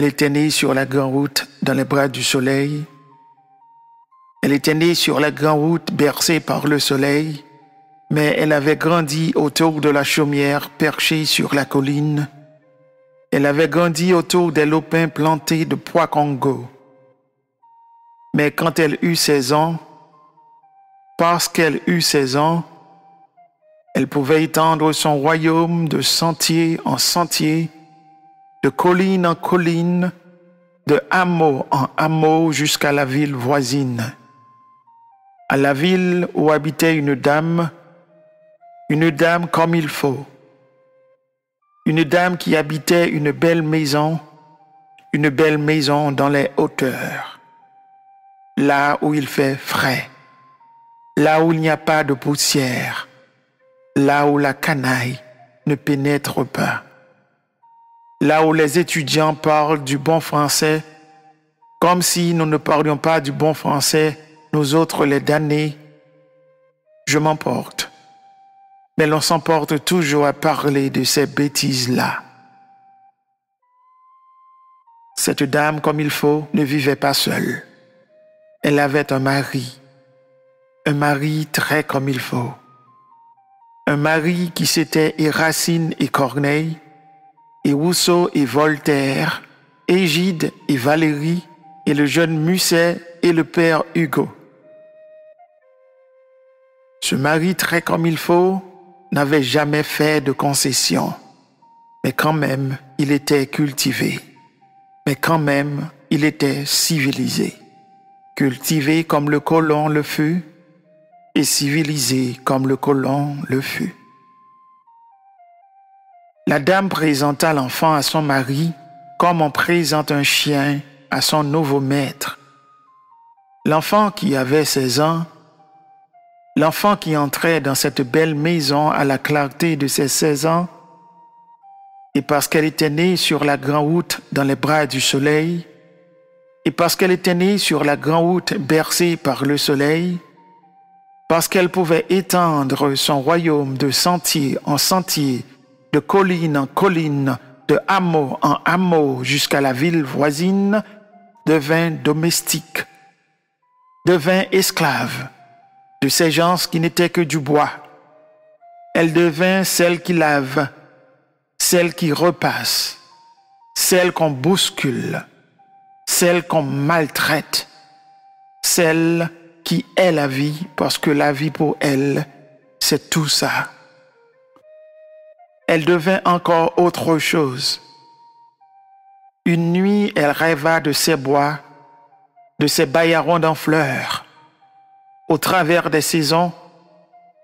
Elle était née sur la grande route dans les bras du soleil. Elle était née sur la grande route bercée par le soleil, mais elle avait grandi autour de la chaumière perchée sur la colline. Elle avait grandi autour des lopins plantés de pois Congo. Mais quand elle eut 16 ans, parce qu'elle eut 16 ans, elle pouvait étendre son royaume de sentier en sentier, de colline en colline, de hameau en hameau jusqu'à la ville voisine. À la ville où habitait une dame comme il faut. Une dame qui habitait une belle maison dans les hauteurs. Là où il fait frais, là où il n'y a pas de poussière, là où la canaille ne pénètre pas. Là où les étudiants parlent du bon français, comme si nous ne parlions pas du bon français, nous autres les damnés. Je m'emporte. Mais l'on s'emporte toujours à parler de ces bêtises-là. Cette dame, comme il faut, ne vivait pas seule. Elle avait un mari très comme il faut. Un mari qui s'était et Racine et Corneille, et Rousseau et Voltaire, et Gide et Valérie, et le jeune Musset et le père Hugo. Ce mari très comme il faut n'avait jamais fait de concession, mais quand même il était cultivé, mais quand même il était civilisé, cultivé comme le colon le fut, et civilisé comme le colon le fut. La dame présenta l'enfant à son mari comme on présente un chien à son nouveau maître. L'enfant qui avait 16 ans, l'enfant qui entrait dans cette belle maison à la clarté de ses 16 ans, et parce qu'elle était née sur la grande route dans les bras du soleil, et parce qu'elle était née sur la grande route bercée par le soleil, parce qu'elle pouvait étendre son royaume de sentier en sentier, de colline en colline, de hameau en hameau jusqu'à la ville voisine, devint domestique, devint esclave de ces gens qui n'étaient que du bois. Elle devint celle qui lave, celle qui repasse, celle qu'on bouscule, celle qu'on maltraite, celle qui est la vie, parce que la vie pour elle, c'est tout ça. Elle devint encore autre chose. Une nuit, elle rêva de ces bois, de ces baillarons en fleurs. Au travers des saisons,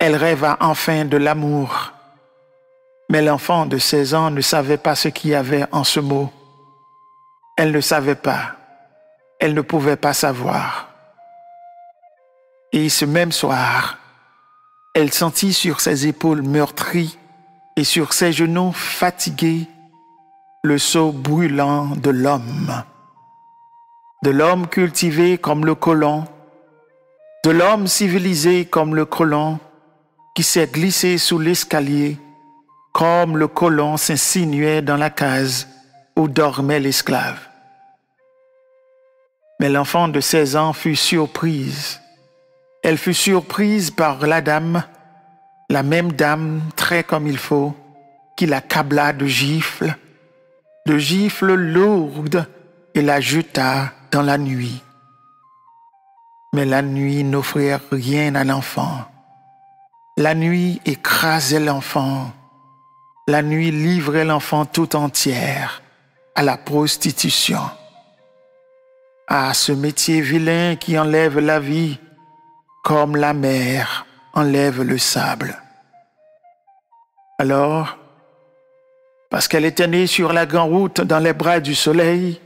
elle rêva enfin de l'amour. Mais l'enfant de 16 ans ne savait pas ce qu'il y avait en ce mot. Elle ne savait pas. Elle ne pouvait pas savoir. Et ce même soir, elle sentit sur ses épaules meurtries et sur ses genoux fatigués le sceau brûlant de l'homme cultivé comme le colon, de l'homme civilisé comme le colon, qui s'est glissé sous l'escalier, comme le colon s'insinuait dans la case où dormait l'esclave. Mais l'enfant de 16 ans fut surprise. Elle fut surprise par la dame, la même dame très comme il faut, qui l'accabla de gifles lourdes, et la jeta dans la nuit. Mais la nuit n'offrait rien à l'enfant. La nuit écrasait l'enfant. La nuit livrait l'enfant tout entière à la prostitution. À ce métier vilain qui enlève la vie comme la mer enlève le sable. Alors, parce qu'elle était née sur la grande route dans les bras du soleil,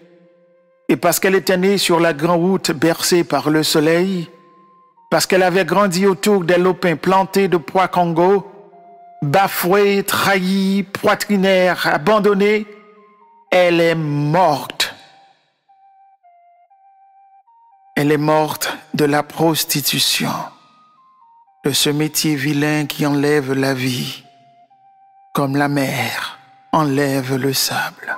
et parce qu'elle était née sur la grande route bercée par le soleil, parce qu'elle avait grandi autour des lopins plantés de pois Congo, bafouée, trahie, poitrinaire, abandonnée, elle est morte. Elle est morte de la prostitution, de ce métier vilain qui enlève la vie, comme la mer enlève le sable.